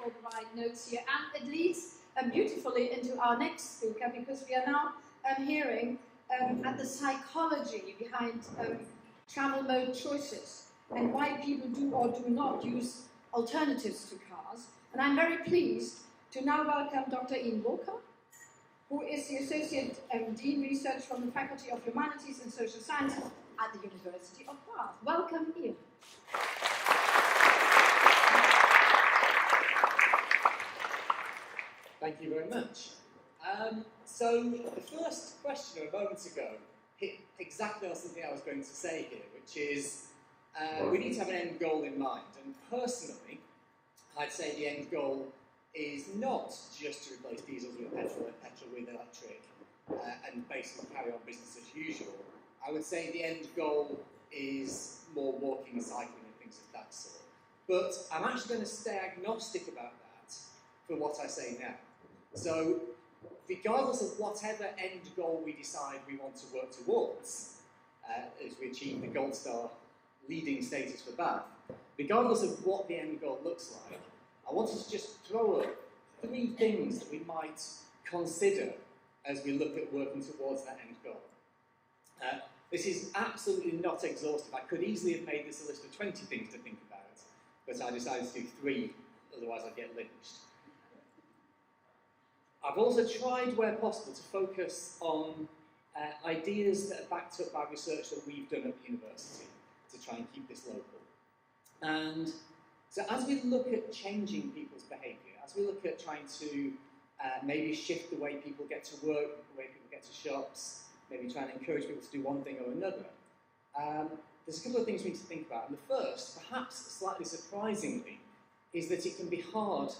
all the right notes here, and it leads beautifully into our next speaker, because we are now hearing at the psychology behind travel mode choices and why people do or do not use alternatives to cars. And I'm very pleased to now welcome Dr. Ian Walker, who is the Associate Dean Research from the Faculty of Humanities and Social Sciences at the University of Bath. Welcome, Ian. Thank you very much. So the first question a moment ago hit exactly on something I was going to say here, which is we need to have an end goal in mind. And personally, I'd say the end goal is not just to replace diesels with petrol with electric and basically carry on business as usual. I would say the end goal is more walking and cycling and things of that sort. But I'm actually going to stay agnostic about that for what I say now. So, regardless of whatever end goal we decide we want to work towards, as we achieve the Gold Star leading status for Bath, regardless of what the end goal looks like, I wanted to just throw up 3 things that we might consider as we look at working towards that end goal. This is absolutely not exhaustive. I could easily have made this a list of 20 things to think about, but I decided to do 3, otherwise I'd get lynched. I've also tried, where possible, to focus on ideas that are backed up by research that we've done at the university to try and keep this local. And so as we look at changing people's behaviour, as we look at trying to maybe shift the way people get to work, the way people get to shops, maybe trying to encourage people to do one thing or another, there's a couple of things we need to think about. And the first, perhaps slightly surprisingly, is that it can be hard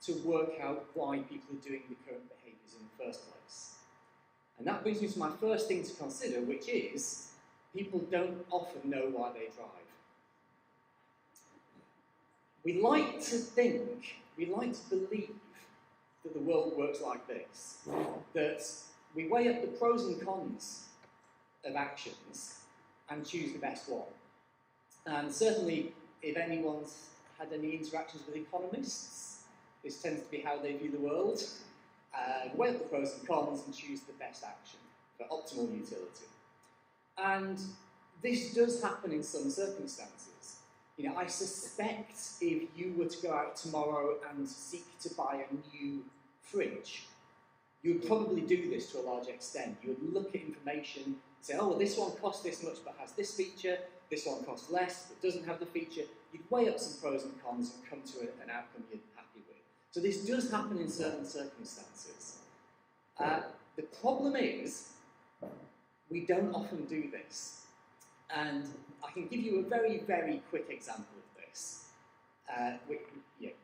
to work out why people are doing the current behaviours in the first place. And that brings me to my first thing to consider, which is people don't often know why they drive. We like to think, we like to believe that the world works like this, that we weigh up the pros and cons of actions and choose the best one. And certainly, if anyone's had any interactions with economists, this tends to be how they view the world. Weigh up the pros and cons and choose the best action for optimal utility. And this does happen in some circumstances. You know, I suspect if you were to go out tomorrow and seek to buy a new fridge, you would probably do this to a large extent. You would look at information, say, oh, well, this one costs this much but has this feature, this one costs less but doesn't have the feature. You'd weigh up some pros and cons and come to an outcome you're happy with. So this does happen in certain circumstances. The problem is, we don't often do this. And I can give you a very, very quick example of this.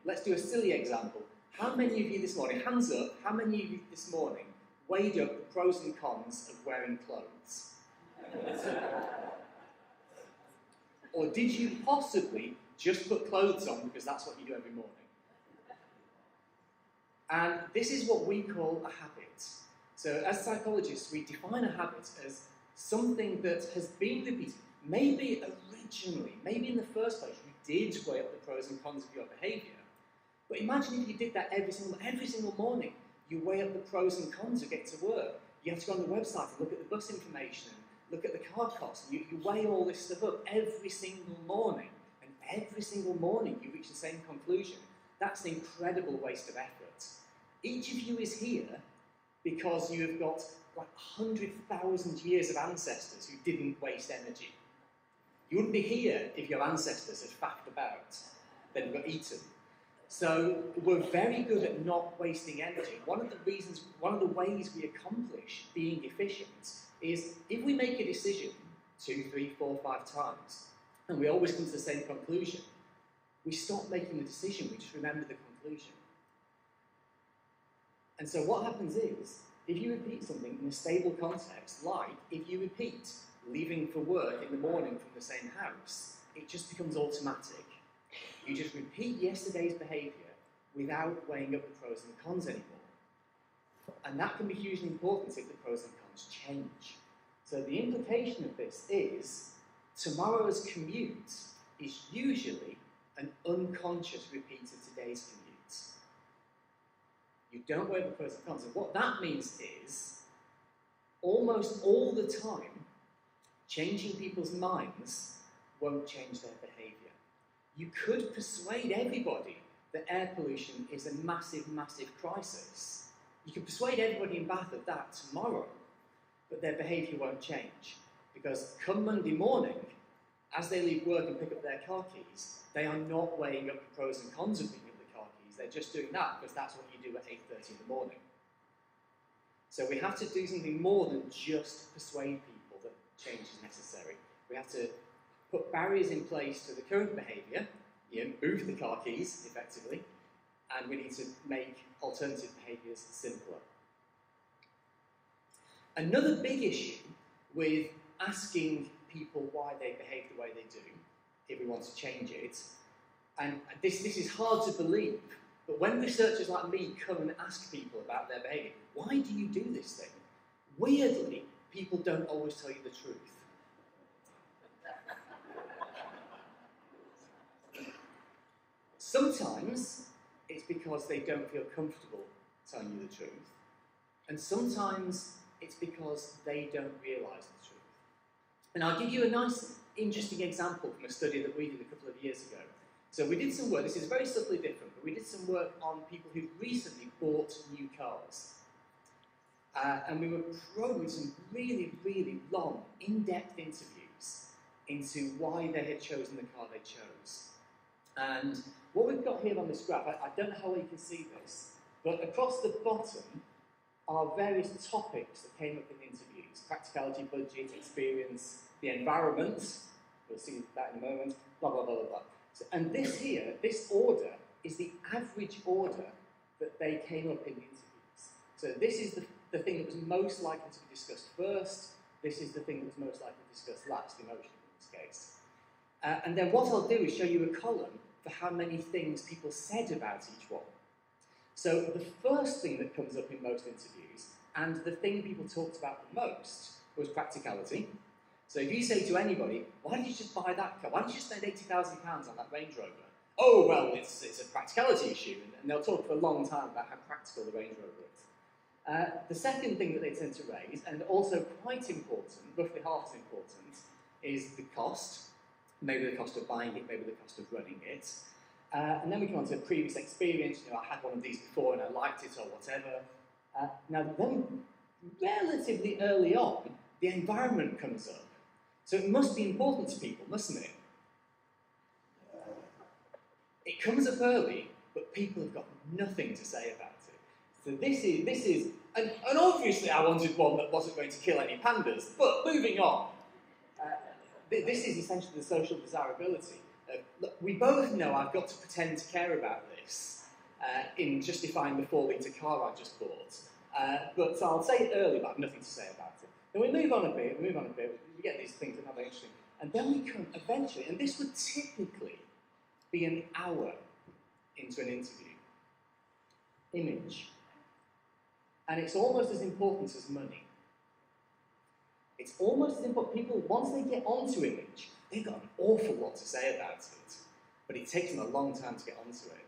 Let's do a silly example. How many of you this morning, hands up, how many of you this morning weighed up the pros and cons of wearing clothes? Or did you possibly just put clothes on because that's what you do every morning? And this is what we call a habit. So as psychologists, we define a habit as something that has been repeated. Maybe originally, maybe in the first place, you did weigh up the pros and cons of your behaviour. But imagine if you did that every single morning. You weigh up the pros and cons of getting to work. You have to go on the website and look at the bus information and look at the car costs. You weigh all this stuff up every single morning. And every single morning you reach the same conclusion. That's an incredible waste of effort. Each of you is here because you have got like 100,000 years of ancestors who didn't waste energy. You wouldn't be here if your ancestors had faffed about, then got eaten. So we're very good at not wasting energy. One of the ways we accomplish being efficient is if we make a decision 2, 3, 4, 5 times, and we always come to the same conclusion, we stop making the decision, we just remember the conclusion. And so what happens is, if you repeat something in a stable context, like if you repeat leaving for work in the morning from the same house, it just becomes automatic. You just repeat yesterday's behaviour without weighing up the pros and the cons anymore. And that can be hugely important if the pros and cons change. So the implication of this is tomorrow's commute is usually an unconscious repeat of today's commute. You don't weigh up the pros and cons. And what that means is, almost all the time, changing people's minds won't change their behaviour. You could persuade everybody that air pollution is a massive, massive crisis. You could persuade everybody in Bath of that tomorrow, but their behaviour won't change. Because come Monday morning, as they leave work and pick up their car keys, they are not weighing up the pros and cons of picking up the car keys. They're just doing that because that's what you do at 8:30 in the morning. So we have to do something more than just persuade people that change is necessary. We have to put barriers in place to the current behaviour, move the car keys effectively, and we need to make alternative behaviours simpler. Another big issue with asking people why they behave the way they do, if we want to change it, and this is hard to believe, but when researchers like me come and ask people about their behaviour, why do you do this thing? Weirdly, people don't always tell you the truth. Sometimes it's because they don't feel comfortable telling you the truth, and sometimes it's because they don't realise the truth. And I'll give you a nice, interesting example from a study that we did a couple of years ago. So we did some work, this is very subtly different, but we did some work on people who recently bought new cars. And we were probing some really, really long, in-depth interviews into why they had chosen the car they chose. And what we've got here on this graph, I don't know how well you can see this, but across the bottom are various topics that came up in the interviews. Practicality, budget, experience, the environment, we'll see that in a moment, blah, blah, blah, blah, blah. So, and this here, this order, is the average order that they came up in the interviews. So this is the thing that was most likely to be discussed first, this is the thing that was most likely to be discussed last, emotion in this case. And then what I'll do is show you a column for how many things people said about each one. So the first thing that comes up in most interviews, and the thing people talked about the most, was practicality. So if you say to anybody, why did you just buy that car? Why did you spend £80,000 on that Range Rover? Oh, well, it's a practicality issue, and they'll talk for a long time about how practical the Range Rover is. The second thing that they tend to raise, and also quite important, roughly half as important, is the cost. Maybe the cost of buying it, maybe the cost of running it. And then we come on to previous experience, I had one of these before and I liked it or whatever. Now then, relatively early on, the environment comes up. So it must be important to people, mustn't it? It comes up early, but people have got nothing to say about it. So this is and obviously I wanted one that wasn't going to kill any pandas, but moving on. This is essentially the social desirability. Look, we both know I've got to pretend to care about this in justifying the 4-litre car I just bought. But I'll say it early, but I have nothing to say about it. Then we move on a bit, we get these things that are not very interesting. And then we come eventually, and this would typically be an hour into an interview. Image. And it's almost as important as money. It's almost as important. People, once they get onto image, they've got an awful lot to say about it, but it takes them a long time to get onto it.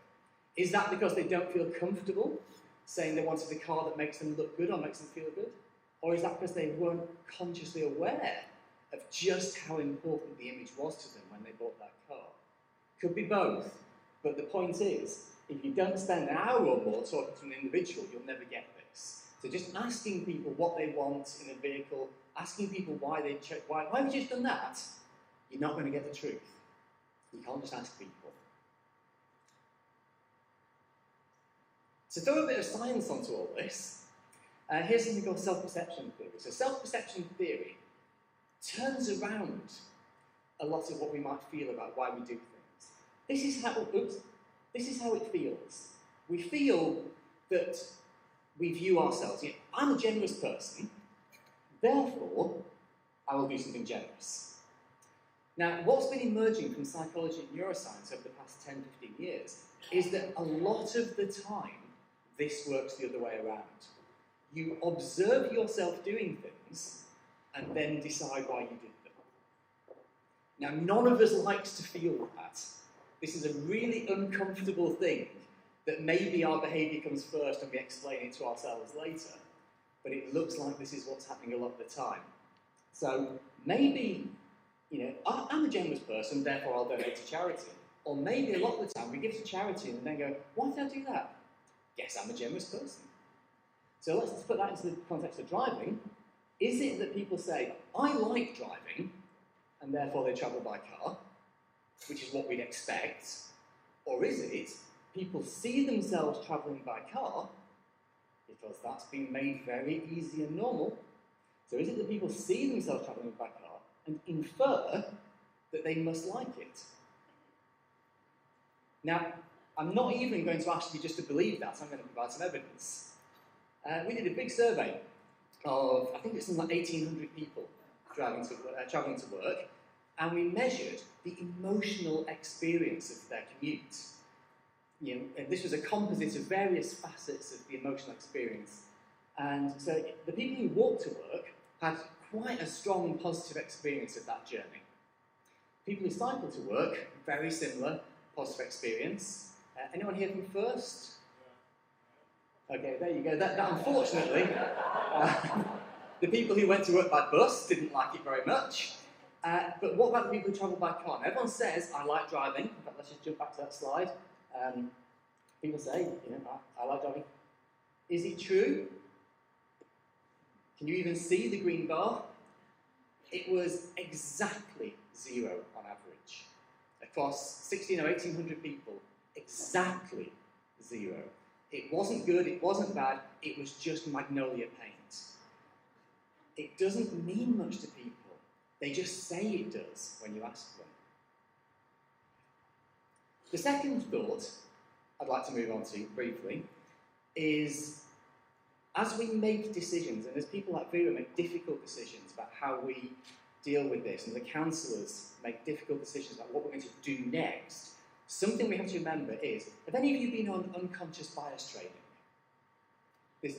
Is that because they don't feel comfortable saying they wanted a car that makes them look good or makes them feel good? Or is that because they weren't consciously aware of just how important the image was to them when they bought that car? Could be both, but the point is, if you don't spend an hour or more talking to an individual, you'll never get this. So just asking people what they want in a vehicle, asking people why have you just done that? You're not going to get the truth. You can't just ask people. To throw a bit of science onto all this, here's something called self-perception theory. So self-perception theory turns around a lot of what we might feel about why we do things. This is how it feels. We feel that we view ourselves. I'm a generous person, therefore I will do something generous. Now, what's been emerging from psychology and neuroscience over the past 10, 15 years is that a lot of the time, this works the other way around. You observe yourself doing things and then decide why you did them. Now, none of us likes to feel that. This is a really uncomfortable thing that maybe our behaviour comes first and we explain it to ourselves later, but it looks like this is what's happening a lot of the time. So maybe, I'm a generous person, therefore I'll donate to charity. Or maybe a lot of the time we give to charity and then go, why did I do that? Guess I'm a generous person. So let's put that into the context of driving. Is it that people say, I like driving, and therefore they travel by car, which is what we'd expect? Or is it people see themselves travelling by car because that's been made very easy and normal? So is it that people see themselves travelling by car and infer that they must like it? Now, I'm not even going to ask you just to believe that. I'm going to provide some evidence. We did a big survey of, I think it's something like 1,800 people travelling to work, and we measured the emotional experience of their commute. And this was a composite of various facets of the emotional experience. And so the people who walked to work had quite a strong positive experience of that journey. People who cycled to work, very similar positive experience. Anyone here from First? Okay, there you go. That unfortunately, the people who went to work by bus didn't like it very much. But what about the people who travel by car? Now, everyone says, I like driving. In fact, let's just jump back to that slide. People say, I like driving. Is it true? Can you even see the green bar? It was exactly 0 on average. Across 1,600 or 1,800 people, exactly 0. It wasn't good, it wasn't bad, it was just magnolia paint. It doesn't mean much to people. They just say it does when you ask them. The second thought I'd like to move on to briefly is, as we make decisions, and as people like Vera make difficult decisions about how we deal with this, and the counsellors make difficult decisions about what we're going to do next, something we have to remember is, have any of you been on unconscious bias training?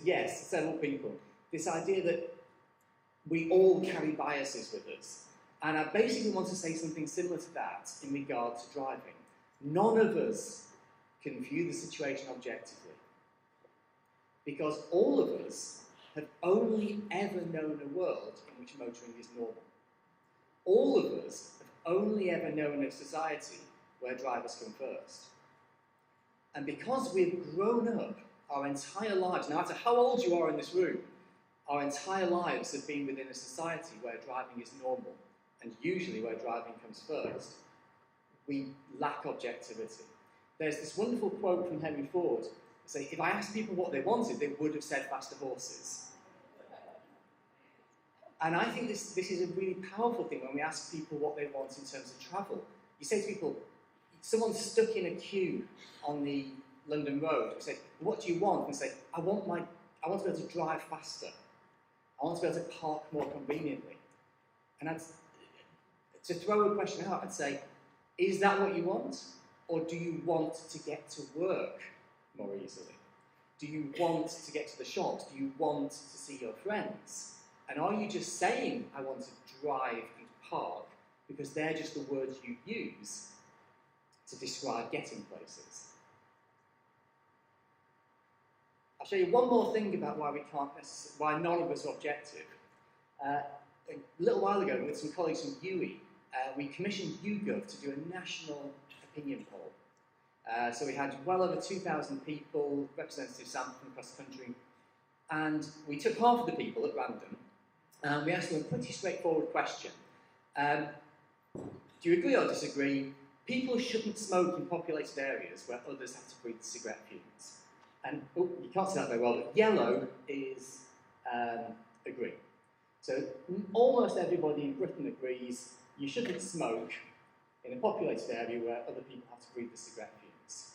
Yes, several people. This idea that we all carry biases with us. And I basically want to say something similar to that in regard to driving. None of us can view the situation objectively, because all of us have only ever known a world in which motoring is normal. All of us have only ever known a society where drivers come first. And because we've grown up our entire lives, no matter how old you are in this room, our entire lives have been within a society where driving is normal, and usually where driving comes first, we lack objectivity. There's this wonderful quote from Henry Ford, saying, if I asked people what they wanted, they would have said faster horses. And I think this is a really powerful thing when we ask people what they want in terms of travel. You say to people, someone's stuck in a queue on the London road, you say, what do you want? And say, I want to be able to drive faster. I want to be able to park more conveniently. And to throw a question out, I'd say, is that what you want? Or do you want to get to work more easily? Do you want to get to the shops? Do you want to see your friends? And are you just saying, I want to drive and park, because they're just the words you use to describe getting places? I'll show you one more thing about why none of us are objective. A little while ago, with some colleagues from UWE, we commissioned YouGov to do a national opinion poll. So we had well over 2,000 people, representatives sampled from across the country, and we took half of the people at random, and we asked them a pretty straightforward question. Do you agree or disagree? People shouldn't smoke in populated areas where others have to breathe cigarette fumes. And you can't see that very well, but yellow is agree. So almost everybody in Britain agrees you shouldn't smoke in a populated area where other people have to breathe the cigarette fumes.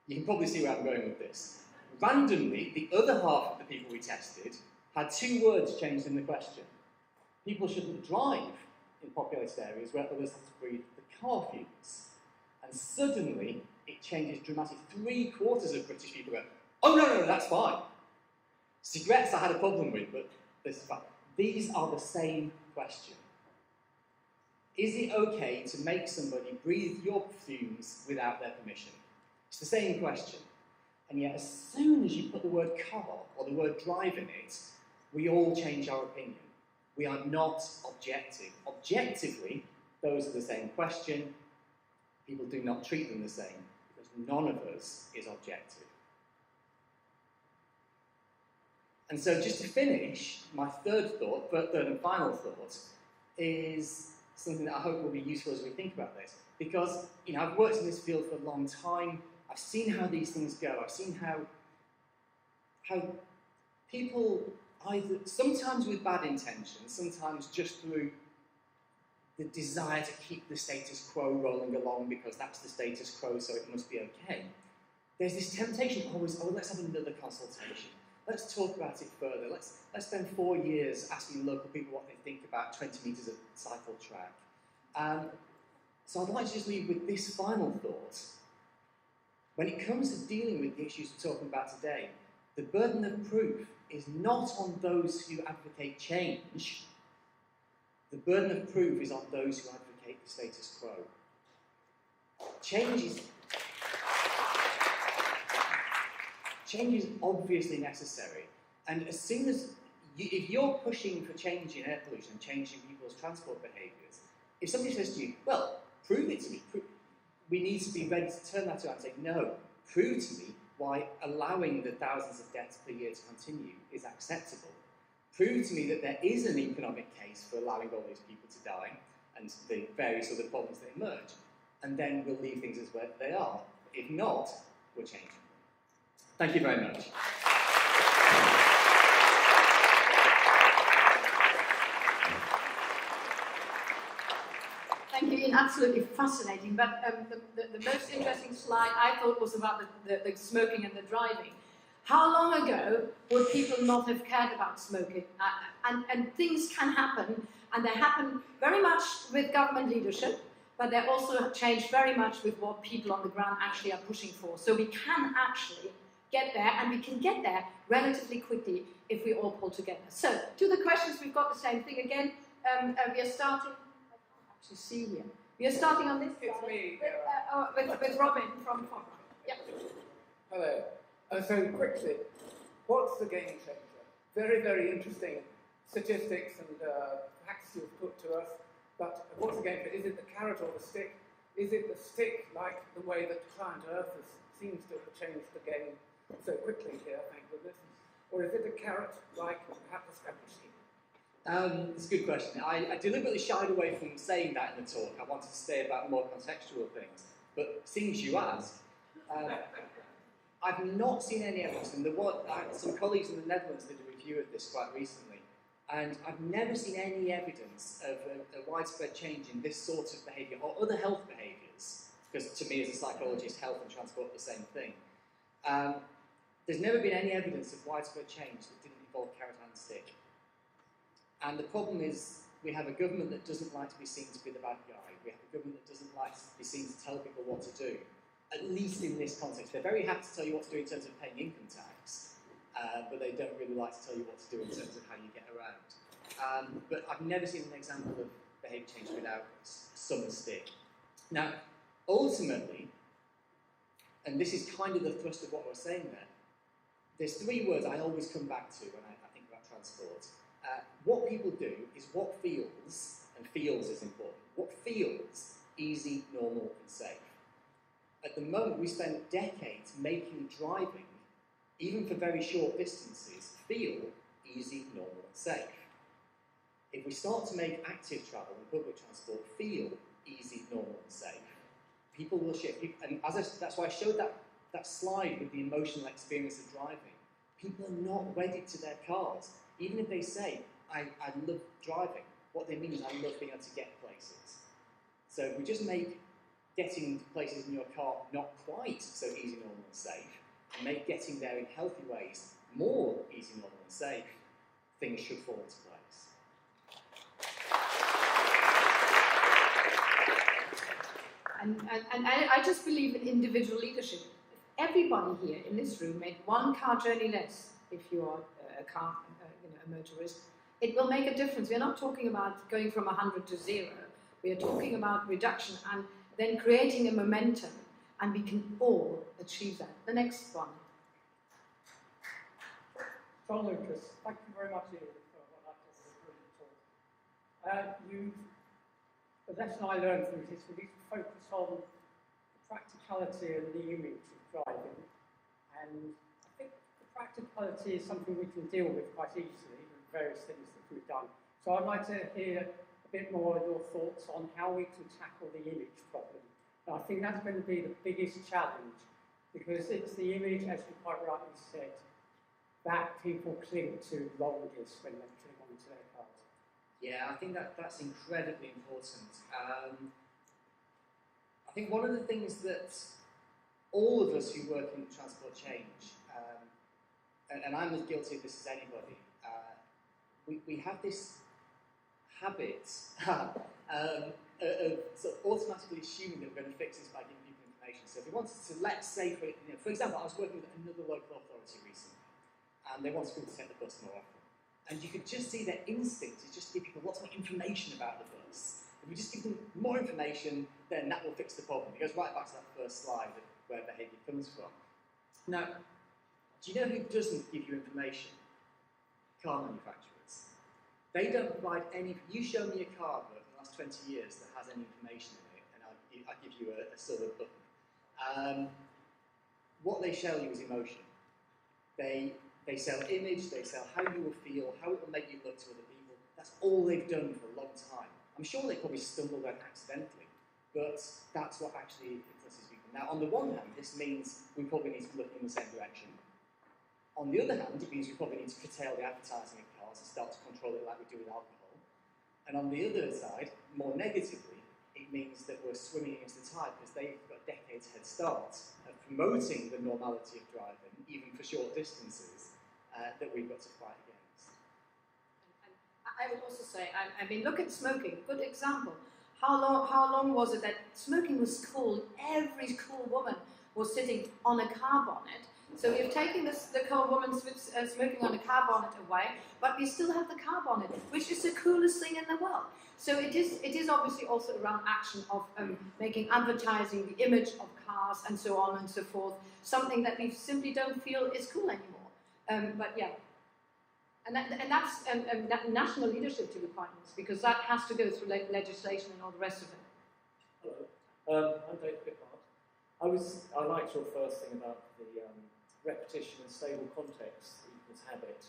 You can probably see where I'm going with this. Randomly, the other half of the people we tested had 2 words changed in the question. People shouldn't drive in populated areas where others have to breathe the car fumes. And suddenly, it changes dramatically. 3/4 of British people go, oh no, that's fine. Cigarettes I had a problem with, but this is fine. These are the same question. Is it okay to make somebody breathe your fumes without their permission? It's the same question. And yet, as soon as you put the word car or the word drive in it, we all change our opinion. We are not objective. Objectively, those are the same question. People do not treat them the same because none of us is objective. And so just to finish, my third and final thought, is something that I hope will be useful as we think about this. Because, I've worked in this field for a long time. I've seen how these things go. I've seen how people, either sometimes with bad intentions, sometimes just through the desire to keep the status quo rolling along because that's the status quo, so it must be okay. There's this temptation always, let's have another consultation. Let's talk about it further. Let's spend 4 years asking local people what they think about 20 metres of cycle track. So I'd like to just leave with this final thought. When it comes to dealing with the issues we're talking about today, the burden of proof is not on those who advocate change. The burden of proof is on those who advocate the status quo. Change is obviously necessary, and as soon as if you're pushing for change in air pollution and changing people's transport behaviours, if somebody says to you, well, prove it to me, we need to be ready to turn that around and say, no, prove to me why allowing the thousands of deaths per year to continue is acceptable. Prove to me that there is an economic case for allowing all these people to die and the various other problems that emerge, and then we'll leave things as where they are. If not, we're changing them. Thank you very much. Thank you, Ian. Absolutely fascinating. But the most interesting slide I thought was about the smoking and the driving. How long ago would people not have cared about smoking? And things can happen, and they happen very much with government leadership, but they also change very much with what people on the ground actually are pushing for. So we can actually get there, and we can get there relatively quickly if we all pull together. So, to the questions, we've got the same thing again. We are starting, I can't actually see here. We are starting on this side with Robin from yeah. Hello. So quickly, what's the game changer? Very, very interesting statistics and facts you've put to us, but what's the game changer? Is it the carrot or the stick? Is it the stick, like the way that Client Earth seems to have changed the game so quickly here, thank goodness? Or is it a carrot, like perhaps a scratch? It's a good question. I deliberately shied away from saying that in the talk. I wanted to say about more contextual things, but seeing as you asked, I've not seen any evidence, and some colleagues in the Netherlands did a review of this quite recently, and I've never seen any evidence of a widespread change in this sort of behaviour or other health behaviours, because to me as a psychologist, health and transport are the same thing. There's never been any evidence of widespread change that didn't involve carrot and stick. And the problem is we have a government that doesn't like to be seen to be the bad guy. We have a government that doesn't like to be seen to tell people what to do. At least in this context. They're very happy to tell you what to do in terms of paying income tax, but they don't really like to tell you what to do in terms of how you get around. But I've never seen an example of behaviour change without some stick. Now, ultimately, and this is kind of the thrust of what I was saying there, there's 3 words I always come back to when I think about transport. What people do is what feels, and feels is important, what feels easy, normal, and safe. At the moment, we spend decades making driving, even for very short distances, feel easy, normal, and safe. If we start to make active travel and public transport feel easy, normal, and safe, people will shift. And that's why I showed that slide with the emotional experience of driving. People are not wedded to their cars. Even if they say, I love driving, what they mean is I love being able to get places. So if we just make getting to places in your car not quite so easy, normal, and safe, and make getting there in healthy ways more easy, normal, and safe, things should fall into place. And I just believe in individual leadership. If everybody here in this room made 1 car journey less, if you are a motorist, it will make a difference. We're not talking about going from 100 to 0. We are talking about reduction and then creating a momentum and we can all achieve that. The next one. John Lucas, thank you very much, Ian, for what I thought was a brilliant talk. The lesson I learned from this is we need to focus on the practicality and the image of driving. And I think the practicality is something we can deal with quite easily with various things that we've done. So I'd like to hear a bit more of your thoughts on how we can tackle the image problem. And I think that's going to be the biggest challenge, because it's the image, as you quite rightly said, that people cling to longest when they cling onto their cars. Yeah, I think that's incredibly important. I think one of the things that all of us who work in transport change, and I'm as guilty of this as anybody, we have this habit of sort of automatically assuming that we're going to fix this by giving people information. So if we wanted to, let's say, for example, I was working with another local authority recently, and they wanted people to take the bus more often. And you could just see their instinct is just to give people lots more information about the bus. If we just give them more information, then that will fix the problem. It goes right back to that first slide of where behaviour comes from. Now, do you know who doesn't give you information? Car manufacturers. They don't provide any. You show me a car book in the last 20 years that has any information in it, and I'll give you a silver button. What they sell you is emotion. They sell image, they sell how you will feel, how it will make you look to other people. That's all they've done for a long time. I'm sure they probably stumbled on accidentally, but that's what actually influences people. Now, on the one hand, this means we probably need to look in the same direction. On the other hand, it means we probably need to curtail the advertising in cars and start to control it like we do with alcohol. And on the other side, more negatively, it means that we're swimming against the tide because they've got decades head start of promoting the normality of driving, even for short distances, that we've got to fight against. And I would also say, I mean, look at smoking. Good example. How long was it that smoking was cool? Every cool woman was sitting on a car bonnet. So we've taken the cool woman smoking on a car bonnet away, but we still have the car bonnet, which is the coolest thing in the world. So it is obviously also around action of making advertising, the image of cars and so on and so forth, something that we simply don't feel is cool anymore. But yeah, and that's national leadership to be quite honest, because that has to go through legislation and all the rest of it. Hello, I'm Dave Pickard. I liked your first thing about the repetition and stable context equals habit,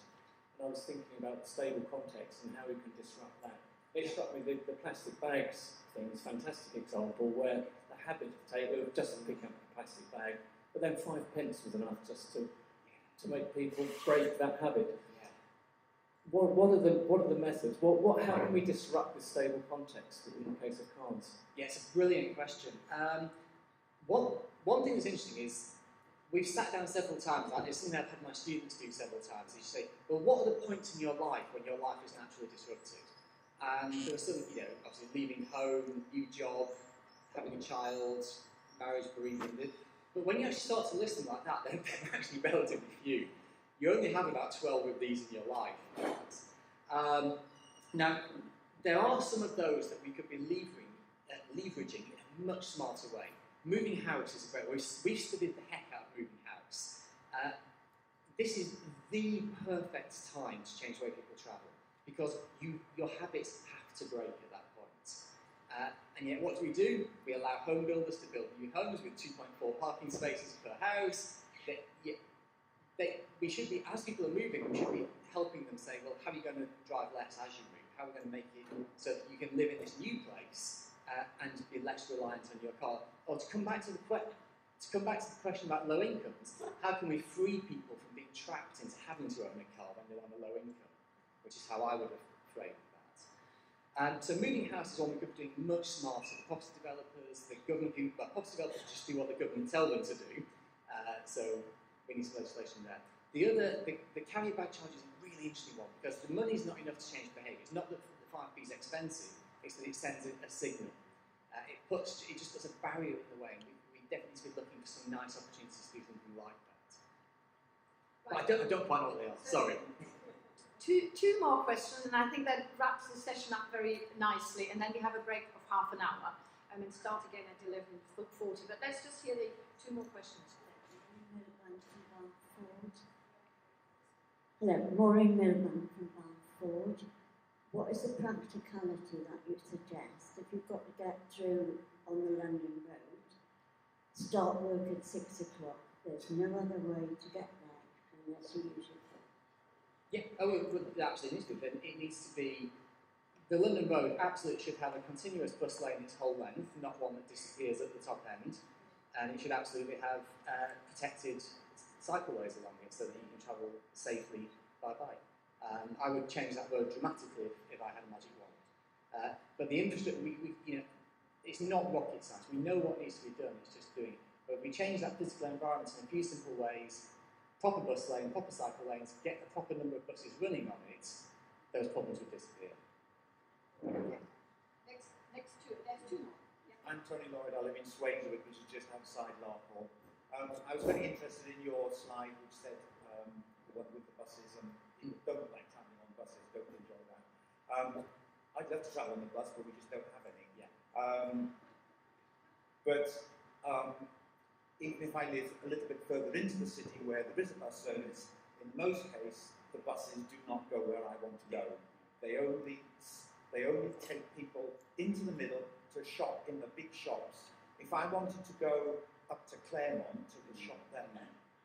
and I was thinking about the stable context and how we can disrupt that. It struck me the plastic bags thing is a fantastic example where the habit of just picking up a plastic bag, but then 5 pence was enough just to make people break that habit. Yeah. What are the methods? How can we disrupt this stable context in the case of cars? Yeah, it's a brilliant question. One thing that's interesting is we've sat down several times, and it's something I've had my students do several times, is you say, well, what are the points in your life when your life is naturally disrupted? And there are some, obviously leaving home, new job, having a child, marriage, bereavement. But when you actually start to listen like that, they're actually relatively few. You only have about 12 of these in your life. Now, there are some of those that we could be leveraging in a much smarter way. Moving house is a great way. We've studied the heck out of moving house. This is the perfect time to change the way people travel, because your habits have to break at that point. And yet, what do? We allow home builders to build new homes with 2.4 parking spaces per house. We should be, as people are moving, we should be helping them say, well, how are you going to drive less as you move? How are we going to make it so that you can live in this new place and be less reliant on your car? Or to come back to the question about low incomes, how can we free people from being trapped into having to own a car when they're on a low income? Which is how I would have framed that. So moving house is one we could be doing much smarter. The property developers, the government, property developers just do what the government tell them to do. So we need some legislation there. The carrier bag charge is a really interesting one, because the money is not enough to change behaviour. It's not that the 5p is expensive, it's that it sends a signal. It just puts a barrier in the way, and we definitely need to be looking for some nice opportunities to do something like that. But I don't quite know what they are, sorry. Two more questions, and I think that wraps the session up very nicely, and then we have a break of half an hour. and start again at 11:40. But let's just hear the two more questions. Hello, Maureen Milburn from Balford. What is the practicality that you suggest if you've got to get through on the London Road, start work at 6 o'clock? There's no other way to get there unless you use your phone. Yeah, it absolutely needs to be. It needs to be, the London Road absolutely should have a continuous bus lane its whole length, not one that disappears at the top end. And it should absolutely have protected cycleways along it so that you can travel safely by bike. I would change that road dramatically if I had a magic wand. But the infrastructure, it's not rocket science. We know what needs to be done, it's just doing it. But if we change that physical environment in a few simple ways, proper bus lane, proper cycle lanes, get the proper number of buses running on it, those problems would disappear. Okay. Next two. There's two more. Yeah. I'm Tony Lloyd. I live in Swansea, which is just outside Larkhall. I was very interested in your slide, which said the one with the buses, and people don't like travelling on buses, don't enjoy that. I'd love to travel on the bus, but we just don't have any. Yeah. But even if I live a little bit further into the city where there is a bus service, in most cases the buses do not go where I want to go. They only take people into the middle to shop in the big shops. If I wanted to go up to Claremont to the shop there,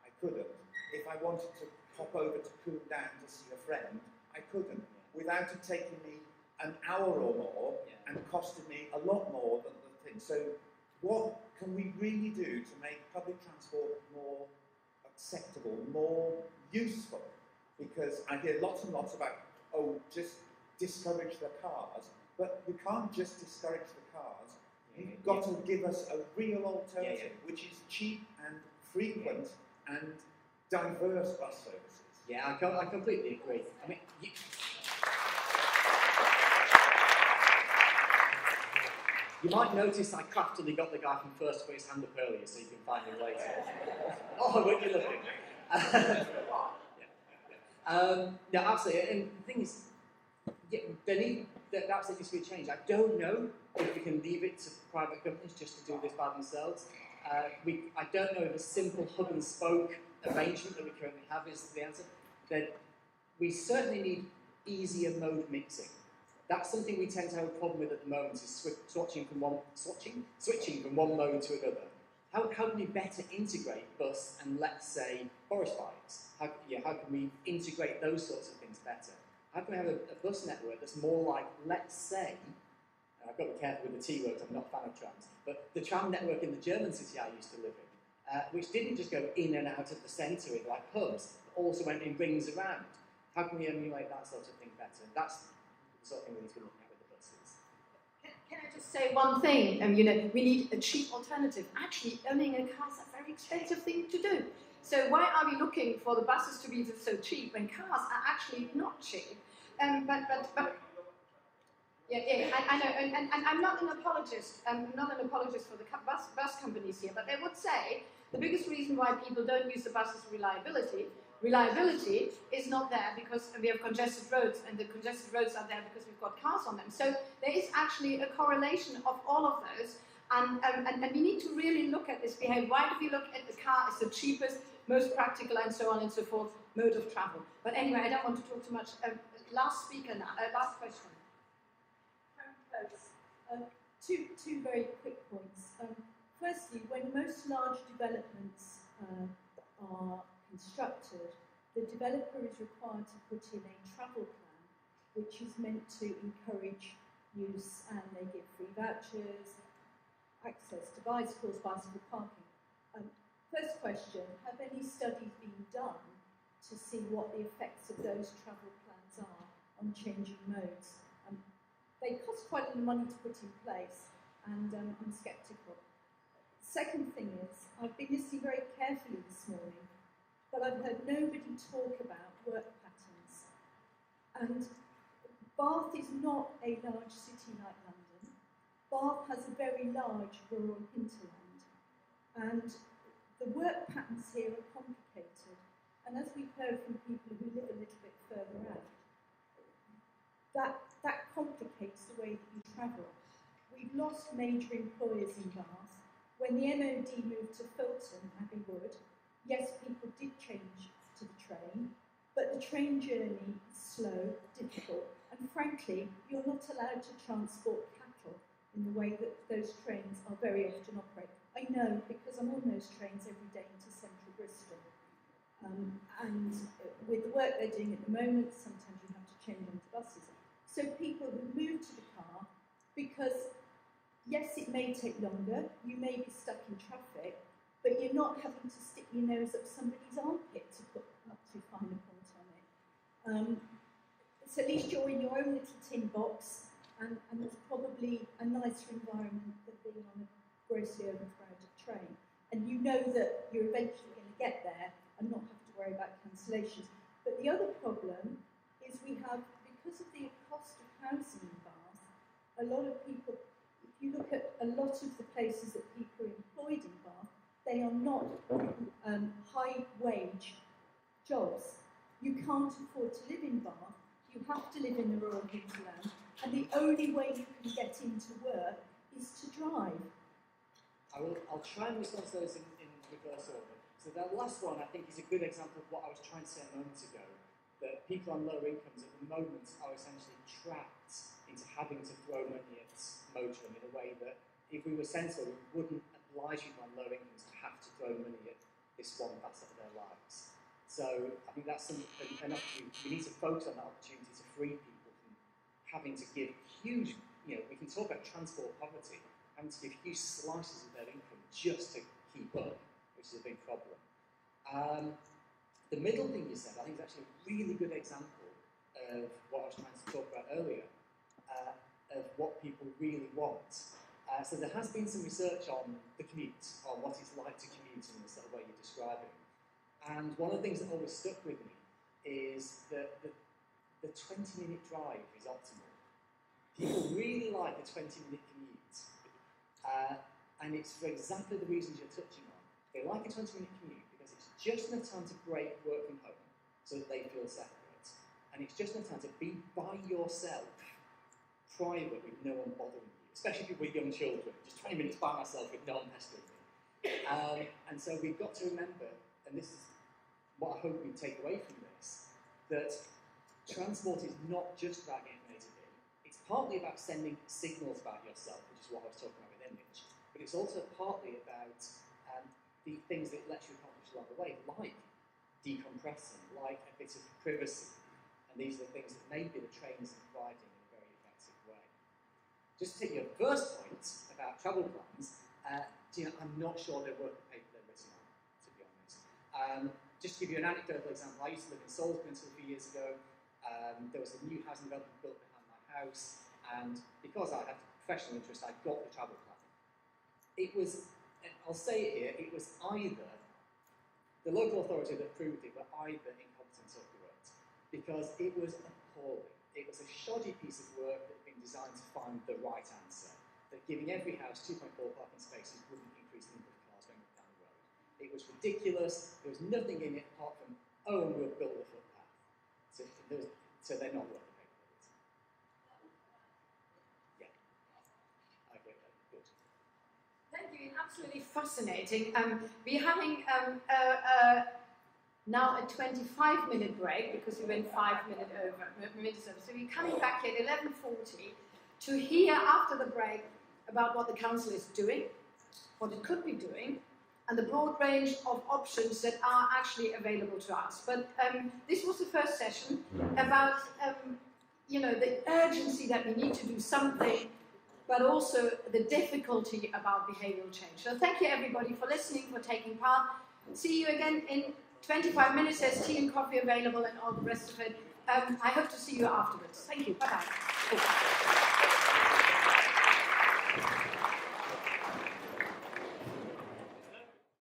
I couldn't. If I wanted to hop over to Coombe Down to see a friend, I couldn't, without it taking me an hour or more and costing me a lot more than the thing. So what can we really do to make public transport more acceptable, more useful? Because I hear lots and lots about, just discourage the cars, but you can't just discourage the cars. You've got to give us a real alternative, which is cheap and frequent and diverse bus services. Yeah, I completely agree. I mean, you might notice I craftily got the guy from First to put his hand up earlier so you can find him later. Oh, what are you looking? No, absolutely. And the thing is, there absolutely needs to be a change. I don't know if we can leave it to private companies just to do this by themselves. I don't know if a simple hub and spoke arrangement that we currently have is the answer. That we certainly need easier mode mixing. That's something we tend to have a problem with at the moment, is switching from one mode to another. How can we better integrate bus and, let's say, forest bikes? How can we integrate those sorts of things better? How can we have a bus network that's more like, let's say, and I've got to be careful with the T words, I'm not a fan of trams, but the tram network in the German city I used to live in, which didn't just go in and out of the centre like hubs, but also went in rings around. How can we emulate that sort of thing better? That's the sort of thing we need to be looking at with the buses. Can I just say one thing? We need a cheap alternative. Actually, owning a car is a very expensive thing to do. So why are we looking for the buses to be so cheap when cars are actually not cheap? But yeah, I know, and I'm not an apologist. I'm not an apologist for the bus companies here, but I would say the biggest reason why people don't use the bus is reliability. Reliability is not there because we have congested roads, and the congested roads are there because we've got cars on them. So there is actually a correlation of all of those, and we need to really look at this behavior. Why do we look at the car as the cheapest, most practical, and so on and so forth, mode of travel? But anyway, I don't want to talk too much. Last speaker now. Last question. Two very quick points. Firstly, when most large developments are constructed, the developer is required to put in a travel plan, which is meant to encourage use, and they give free vouchers, access to bicycles, bicycle parking. First question, have any studies been done to see what the effects of those travel plans are on changing modes? They cost quite a lot of money to put in place, and I'm sceptical. Second thing is, I've been listening very carefully this morning, but I've heard nobody talk about work patterns. And Bath is not a large city like London. Bath has a very large rural hinterland, and the work patterns here are complicated. And as we've heard from people who live a little bit further out, that complicates the way that you travel. We We've lost major employers in Bath. When the MOD moved to Filton, Abbey Wood, yes, people did change to the train, but the train journey is slow, difficult, and frankly, you're not allowed to transport cattle in the way that those trains are very often operate. I know because I'm on those trains every day into central Bristol. And with the work they're doing at the moment, sometimes you have to change onto buses. So people who move to the car because, yes, it may take longer, you may be stuck in traffic, but you're not having to stick your nose up somebody's armpit to put up to find a point on it. So at least you're in your own little tin box, and it's probably a nicer environment than being on a grossly overcrowded train. And you know that you're eventually going to get there and not have to worry about cancellations. But the other problem is we have, because of the cost of housing in Bath, a lot of people, if you look at a lot of the places that people are employed in Bath, they are not high-wage jobs. You can't afford to live in Bath. You have to live in the rural hinterland, and the only way you can get into work is to drive. I'll try and respond to those in reverse order. So that last one, I think, is a good example of what I was trying to say a moment ago, that people on lower incomes at the moment are essentially trapped into having to throw money at motoring in a way that, if we were sensible, we wouldn't oblige people on lower incomes to have to throw money at this one facet of their lives. So I think that's an opportunity. We need to focus on that opportunity to free people from having to give huge, we can talk about transport poverty, having to give huge slices of their income just to keep up, which is a big problem. The middle thing you said, I think, is actually a really good example of what I was trying to talk about earlier, of what people really want. So there has been some research on the commute, on what it's like to commute in the sort of way you're describing. And one of the things that always stuck with me is that the 20-minute drive is optimal. People really like a 20-minute commute. And it's for exactly the reasons you're touching on. They like a 20-minute commute because it's just enough time to break work from home so that they feel separate. And it's just enough time to be by yourself, private, with no one bothering you, especially people with young children. Just 20 minutes by myself with no one pestering me. And so we've got to remember, and this is what I hope we take away from this, that transport is not just about getting A to B. It's partly about sending signals about yourself, which is what I was talking about with image, but it's also partly about the things that it lets you accomplish along the way, like decompressing, like a bit of privacy, and these are the things that maybe the train isn't providing in a very effective way. Just to take your first point about travel plans, I'm not sure they're worth the paper they're written on, to be honest. Just to give you an anecdotal example, I used to live in Salisbury until a few years ago. There was a new housing development built behind my house, and because I had a professional interest, I got the travel plan. It was, I'll say it here, it was either the local authority that approved it were either incompetent or corrupt, because it was appalling. It was a shoddy piece of work that had been designed to find the right answer, that giving every house 2.4 parking spaces wouldn't increase the number of cars going down the road. It was ridiculous. There was nothing in it apart from, oh, and we'll build a footpath. So they're not worth the paper. Yeah. Okay, good. Thank you. Absolutely fascinating. We're having now a 25-minute break because we went 5 minutes over. So we're coming back at 11:40 to hear after the break about what the council is doing, what it could be doing, and the broad range of options that are actually available to us. But this was the first session about the urgency that we need to do something, but also the difficulty about behavioural change. So thank you everybody for listening, for taking part. See you again in 25 minutes. There's tea and coffee available and all the rest of it. I hope to see you afterwards. Thank you. Bye-bye.